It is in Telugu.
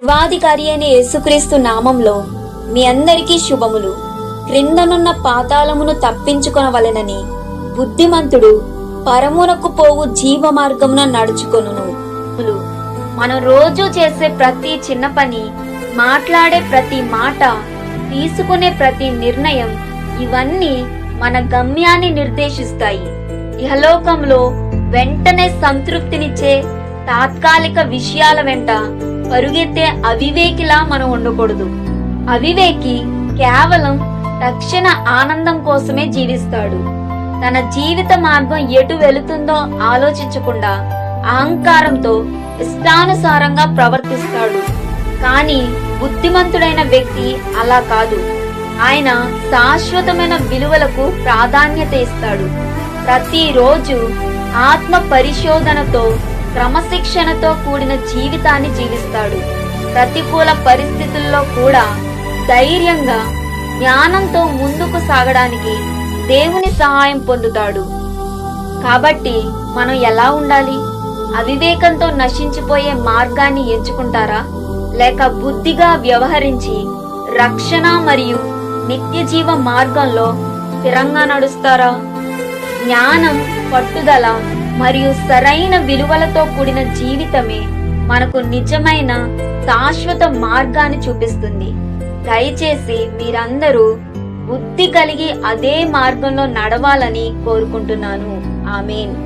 సర్వాధికారి అయిన యేసుక్రీస్తు నామంలో మీ అందరికీ శుభములు. క్రిందనున్న పాతాళమును తప్పించుకొనవలెనని బుద్ధిమంతుడు పరమునకు పోవు జీవ మార్గమున నడుచుకొనును. మనం రోజు చేసే ప్రతి చిన్న పని, మాట్లాడే ప్రతి మాట, తీసుకునే ప్రతి నిర్ణయం, ఇవన్నీ మన గమ్యాన్ని నిర్దేశిస్తాయి. ఇహలోకంలో వెంటనే సంతృప్తినిచ్చే తాత్కాలిక విషయాల వెంట పరుగెత్తే అవివేకిలా మనం ఉండకూడదు. అవివేకి కేవలం తక్షణ ఆనందం కోసమే జీవిస్తాడు. తన జీవిత మార్గం ఎటు వెళుతుందో ఆలోచించకుండా అహంకారంతో ఇష్టానుసారంగా ప్రవర్తిస్తాడు. కానీ బుద్ధిమంతుడైన వ్యక్తి అలా కాదు. ఆయన శాశ్వతమైన విలువలకు ప్రాధాన్యత ఇస్తాడు. ప్రతిరోజు ఆత్మ పరిశోధనతో, క్రమశిక్షణతో కూడిన జీవితాన్ని జీవిస్తాడు. ప్రతికూల పరిస్థితుల్లో కూడా ధైర్యంగా, జ్ఞానంతో ముందుకు సాగడానికి దేవుని సహాయం పొందుతాడు. కాబట్టి మనం ఎలా ఉండాలి? అవివేకంతో నశించిపోయే మార్గాన్ని ఎంచుకుంటారా? లేక బుద్ధిగా వ్యవహరించి రక్షణ మరియు నిత్య జీవ మార్గంలో స్థిరంగా నడుస్తారా? జ్ఞానం, పట్టుదల మరియు సరైన విలువలతో కూడిన జీవితమే మనకు నిజమైన శాశ్వత మార్గాన్ని చూపిస్తుంది. దయచేసి మీరందరూ బుద్ధి కలిగి అదే మార్గంలో నడవాలని కోరుకుంటున్నాను. ఆమేన్.